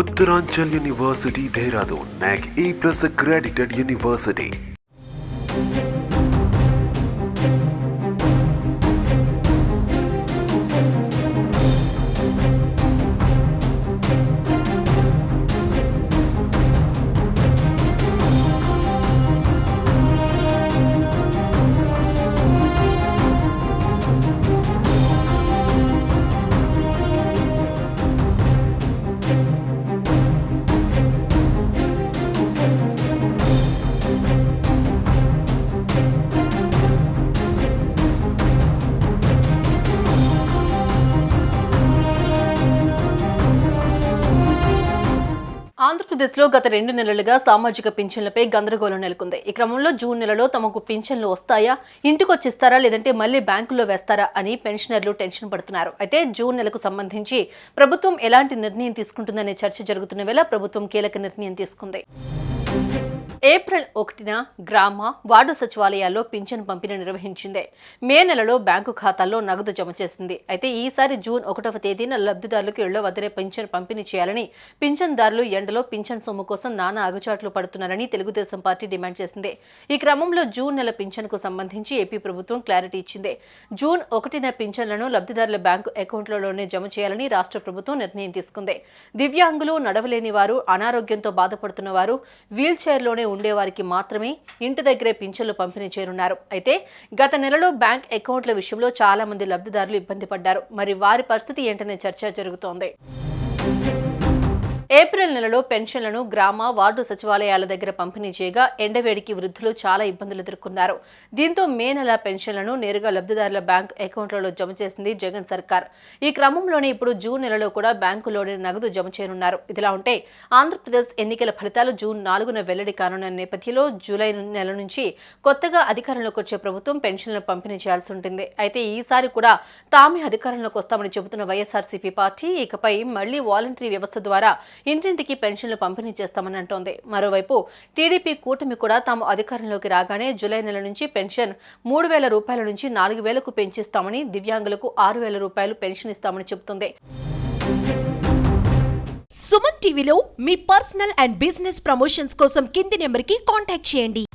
Uttaranchal University, Dehradun, NAC A+ accredited university. ఆంధ్రప్రదేశ్లో గత 2 నెలలుగా సామాజిక పింఛన్లపై గందరగోళం నెలకొంది. ఈ క్రమంలో జూన్ నెలలో తమకు పింఛన్లు వస్తాయా, ఇంటికొచ్చిస్తారా లేదంటే మళ్లీ బ్యాంకుల్లో వేస్తారా అని పెన్షనర్లు టెన్షన్ పడుతున్నారు. అయితే జూన్ నెలకు సంబంధించి ప్రభుత్వం ఎలాంటి నిర్ణయం తీసుకుంటుందనే చర్చ జరుగుతున్న వేళ ప్రభుత్వం కీలక నిర్ణయం తీసుకుంది. ఏప్రిల్ 1న గ్రామ వార్డు సచివాలయాల్లో పింఛన్ పంపిణీ నిర్వహించింది. మే నెలలో బ్యాంకు ఖాతాల్లో నగదు జమ చేసింది. అయితే ఈసారి జూన్ 1వ తేదీన లబ్ధిదారులకు ఇళ్ల వద్దనే పింఛన్ పంపిణీ చేయాలని పింఛన్దారులు ఎండలో పింఛన్ సొమ్ము కోసం నానా అగచాట్లు పడుతున్నారని తెలుగుదేశం పార్టీ డిమాండ్ చేసింది. ఈ క్రమంలో జూన్ నెల పింఛన్కు సంబంధించి ఏపీ ప్రభుత్వం క్లారిటీ ఇచ్చింది. జూన్ 1న పింఛన్లను లబ్ధిదారుల బ్యాంకు అకౌంట్లలోనే జమ చేయాలని రాష్ట్ర ప్రభుత్వం నిర్ణయం తీసుకుంది. దివ్యాంగులు, నడవలేని వారు, అనారోగ్యంతో బాధపడుతున్న వారు, వీల్ చైర్లోనే ఉండేవారికి మాత్రమే ఇంటి దగ్గరే పింఛన్లు పంపిణీ చేయనున్నారు. అయితే గత నెలలో బ్యాంక్ అకౌంట్ల విషయంలో చాలా మంది లబ్ధిదారులు ఇబ్బంది పడ్డారు. మరి వారి పరిస్థితి ఏంటనే చర్చ జరుగుతోంది. ఏప్రిల్ నెలలో పెన్షన్లను గ్రామ వార్డు సచివాలయాల దగ్గర పంపిణీ చేయగా ఎండవేడికి వృద్ధులు చాలా ఇబ్బందులు ఎదుర్కొన్నారు. దీంతో మే నెల పెన్షన్లను నేరుగా లబ్ధిదారుల బ్యాంక్ అకౌంట్లలో జమ చేసింది జగన్ సర్కార్. ఈ క్రమంలోనే ఇప్పుడు జూన్ నెలలో కూడా బ్యాంకులోనే నగదు జమ చేయనున్నారు. ఇదిలా ఉంటే ఆంధ్రప్రదేశ్ ఎన్నికల ఫలితాలు జూన్ 4న వెల్లడి కానున్న నేపథ్యంలో జూలై నెల నుంచి కొత్తగా అధికారంలోకి వచ్చే ప్రభుత్వం పెన్షన్లను పంపిణీ చేయాల్సి ఉంటుంది. అయితే ఈసారి కూడా తామే అధికారంలోకి వస్తామని చెబుతున్న వైఎస్ఆర్సీపీ పార్టీ ఇకపై మళ్లీ వాలంటరీ వ్యవస్థ ద్వారా ఇంటింటికి పెన్షన్లు పంపిణీ చేస్తామని అంటోంది. మరోవైపు టీడీపీ కూటమి కూడా తాము అధికారంలోకి రాగానే జూలై నెల నుంచి పెన్షన్ 3,000 రూపాయల నుంచి 4,000కు పెంచిస్తామని, దివ్యాంగులకు 6,000 రూపాయలు పెన్షన్ ఇస్తామని చెబుతుంది. సుమన్ టీవీలో మీ పర్సనల్ అండ్ బిజినెస్ ప్రమోషన్స్ కోసం కింది నెంబర్కి కాంటాక్ట్ చేయండి.